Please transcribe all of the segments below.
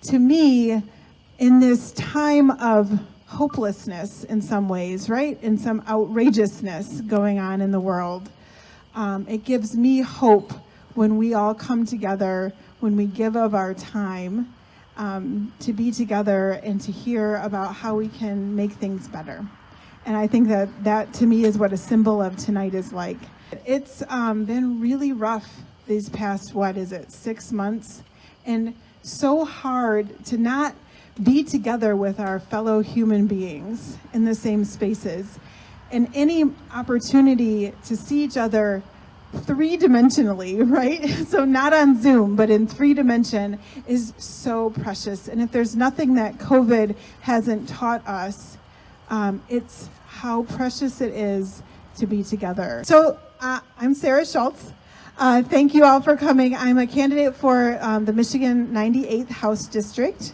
to me, in this time of hopelessness in some ways, right? And some outrageousness going on in the world, it gives me hope when we all come together, when we give of our time to be together and to hear about how we can make things better. And I think that to me is what a symbol of tonight is like. It's been really rough these past, 6 months? And so hard to not be together with our fellow human beings in the same spaces. And any opportunity to see each other three-dimensionally, right? So not on Zoom, but in 3-dimension is so precious. And if there's nothing that COVID hasn't taught us, it's how precious it is to be together. So I'm Sarah Schulz. Thank you all for coming. I'm a candidate for the Michigan 98th House District.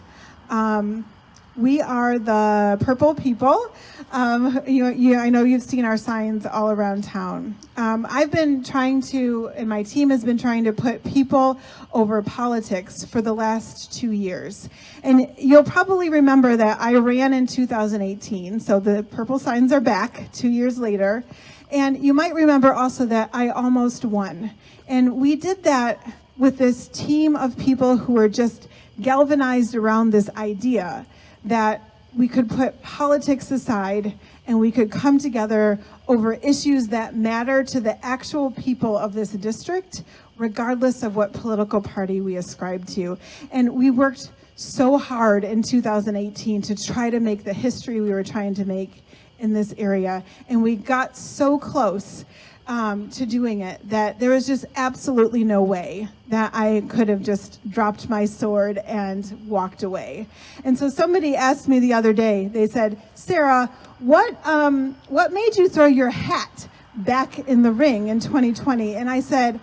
We are the Purple People. I know you've seen our signs all around town. I've been trying to, and my team has been trying to put people over politics for the last 2 years. And you'll probably remember that I ran in 2018, so the purple signs are back 2 years later. And you might remember also that I almost won. And we did that with this team of people who were just galvanized around this idea that we could put politics aside and we could come together over issues that matter to the actual people of this district, regardless of what political party we ascribe to. And we worked so hard in 2018 to try to make the history we were trying to make in this area. And we got so close to doing it that there was just absolutely no way that I could have just dropped my sword and walked away. And so somebody asked me the other day, they said, Sarah, what made you throw your hat back in the ring in 2020? And I said,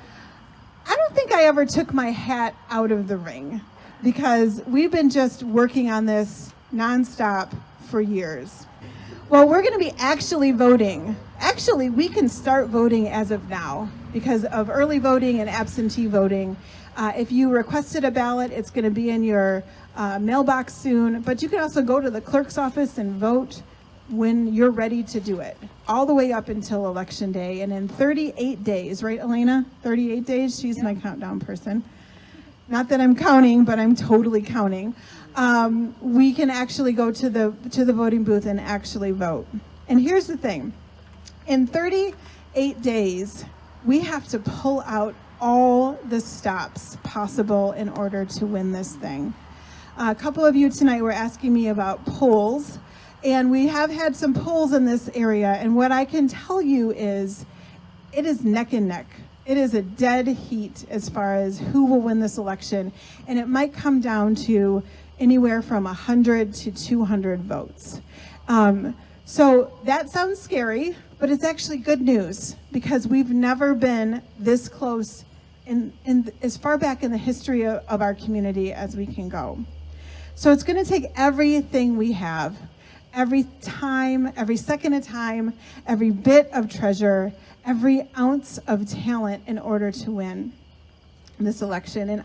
I don't think I ever took my hat out of the ring, because we've been just working on this nonstop for years. Well, we're going to be actually voting. Actually, we can start voting as of now because of early voting and absentee voting. If you requested a ballot, it's going to be in your mailbox soon. But you can also go to the clerk's office and vote when you're ready to do it, all the way up until Election Day. And in 38 days, right, Elena? 38 days? She's my countdown person. Not that I'm counting, but I'm totally counting. We can actually go to the voting booth and actually vote. And here's the thing. In 38 days, we have to pull out all the stops possible in order to win this thing. A couple of you tonight were asking me about polls, and we have had some polls in this area, and what I can tell you is it is neck and neck. It is a dead heat as far as who will win this election, and it might come down to anywhere from 100 to 200 votes. So that sounds scary, but it's actually good news, because we've never been this close in as far back in the history of our community as we can go. So it's going to take everything we have, every time, every second of time, every bit of treasure, every ounce of talent in order to win this election. And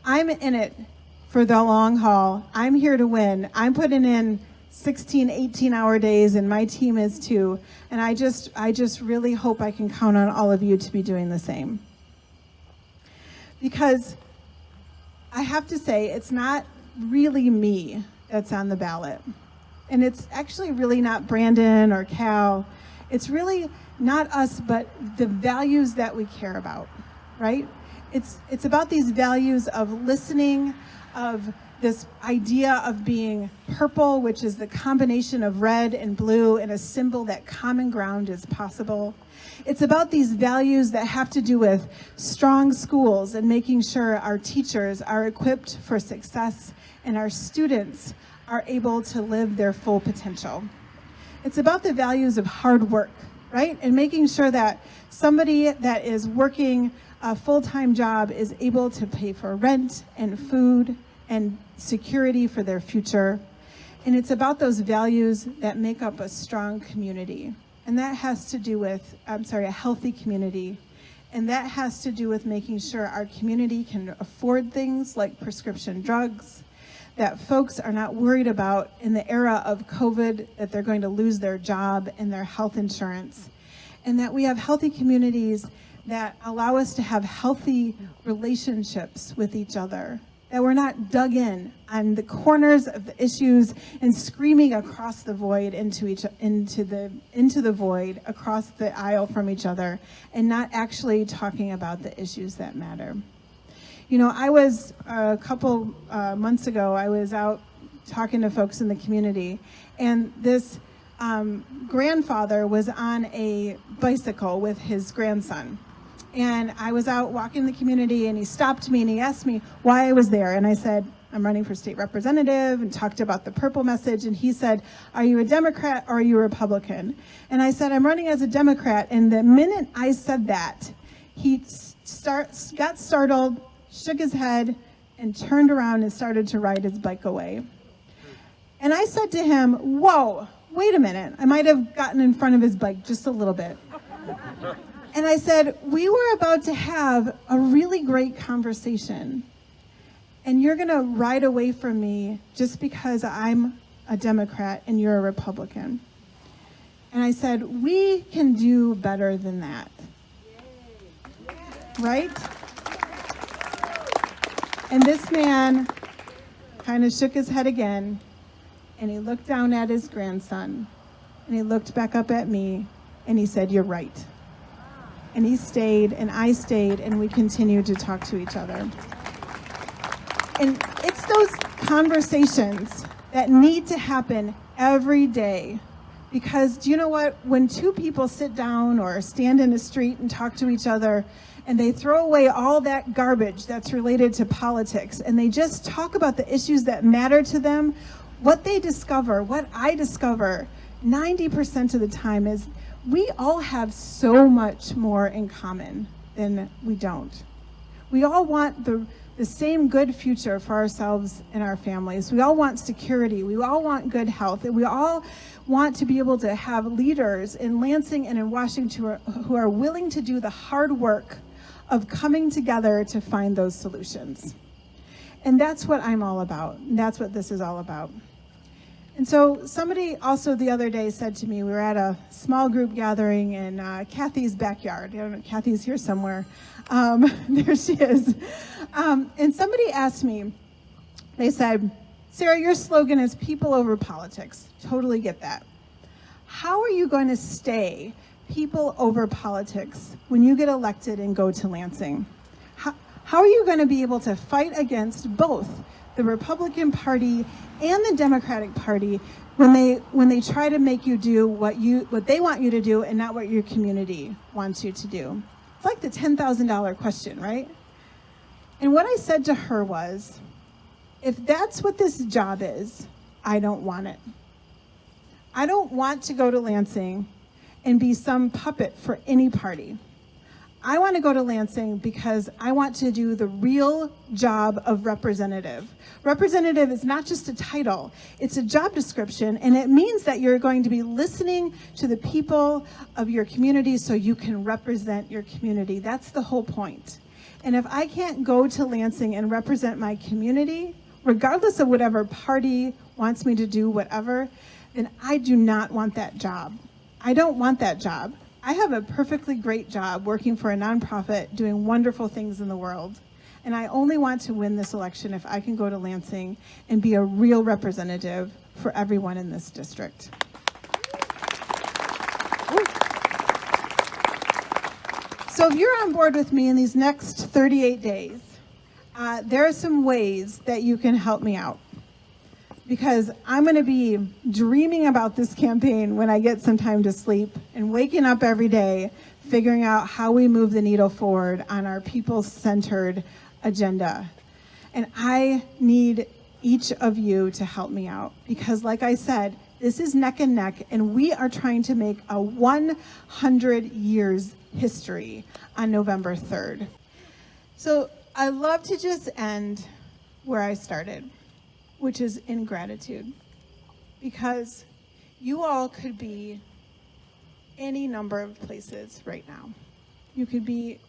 I'm in it for the long haul. I'm here to win. I'm putting in 16, 18-hour days, and my team is too. And I just really hope I can count on all of you to be doing the same. Because I have to say, it's not really me that's on the ballot. And it's actually really not Brandon or Cal. It's really not us, but the values that we care about, right? It's about these values of listening, of this idea of being purple, which is the combination of red and blue and a symbol that common ground is possible. It's about these values that have to do with strong schools and making sure our teachers are equipped for success and our students are able to live their full potential. It's about the values of hard work, right? And making sure that somebody that is working a full-time job is able to pay for rent and food and security for their future. And it's about those values that make up a strong community. And that has to do with, a healthy community. And that has to do with making sure our community can afford things like prescription drugs, that folks are not worried about in the era of COVID, that they're going to lose their job and their health insurance, and that we have healthy communities that allow us to have healthy relationships with each other, that we're not dug in on the corners of the issues and screaming across the void into the void across the aisle from each other, and not actually talking about the issues that matter. You know, I was a couple months ago, I was out talking to folks in the community, and this grandfather was on a bicycle with his grandson. And I was out walking the community, and he stopped me and he asked me why I was there. And I said, I'm running for state representative, and talked about the purple message. And he said, are you a Democrat or are you a Republican? And I said, I'm running as a Democrat. And the minute I said that, he got startled, shook his head, and turned around and started to ride his bike away. And I said to him, whoa, wait a minute. I might have gotten in front of his bike just a little bit. And I said, we were about to have a really great conversation, and you're going to ride away from me just because I'm a Democrat and you're a Republican. And I said, we can do better than that. Right? And this man kind of shook his head again, and he looked down at his grandson, and he looked back up at me, and he said, you're right. And he stayed, and I stayed, and we continued to talk to each other. And it's those conversations that need to happen every day. Because do you know what? When two people sit down or stand in a street and talk to each other, and they throw away all that garbage that's related to politics, and they just talk about the issues that matter to them, what they discover, what I discover, 90% of the time is we all have so much more in common than we don't. We all want the same good future for ourselves and our families. We all want security. We all want good health. And we all want to be able to have leaders in Lansing and in Washington who are willing to do the hard work of coming together to find those solutions. And that's what I'm all about. And that's what this is all about. And so somebody also the other day said to me, we were at a small group gathering in Kathy's backyard. I don't know, Kathy's here somewhere. There she is. And somebody asked me, they said, Sarah, your slogan is people over politics. Totally get that. How are you going to stay people over politics when you get elected and go to Lansing? How are you going to be able to fight against both the Republican Party and the Democratic Party when they try to make you do what they want you to do and not what your community wants you to do? It's like the $10,000 question, right? And what I said to her was, if that's what this job is, I don't want it. I don't want to go to Lansing and be some puppet for any party. I want to go to Lansing because I want to do the real job of representative. Representative is not just a title, it's a job description, and it means that you're going to be listening to the people of your community so you can represent your community. That's the whole point. And if I can't go to Lansing and represent my community, regardless of whatever party wants me to do whatever, then I do not want that job. I don't want that job. I have a perfectly great job working for a nonprofit doing wonderful things in the world. And I only want to win this election if I can go to Lansing and be a real representative for everyone in this district. So if you're on board with me in these next 38 days, there are some ways that you can help me out. Because I'm going to be dreaming about this campaign when I get some time to sleep and waking up every day, figuring out how we move the needle forward on our people-centered agenda. And I need each of you to help me out because, like I said, this is neck and neck, and we are trying to make a 100 years history on November 3rd. So I love to just end where I started, which is in gratitude, because you all could be any number of places right now. You could be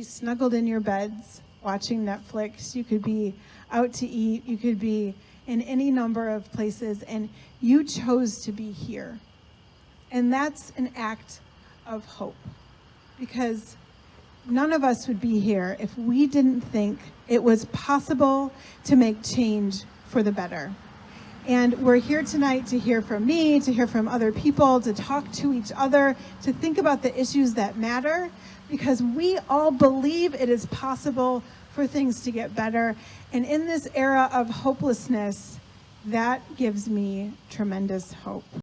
snuggled in your beds watching Netflix, you could be out to eat, you could be in any number of places, and you chose to be here. And that's an act of hope, because none of us would be here if we didn't think it was possible to make change for the better. And we're here tonight to hear from me, to hear from other people, to talk to each other, to think about the issues that matter, because we all believe it is possible for things to get better. And in this era of hopelessness, that gives me tremendous hope.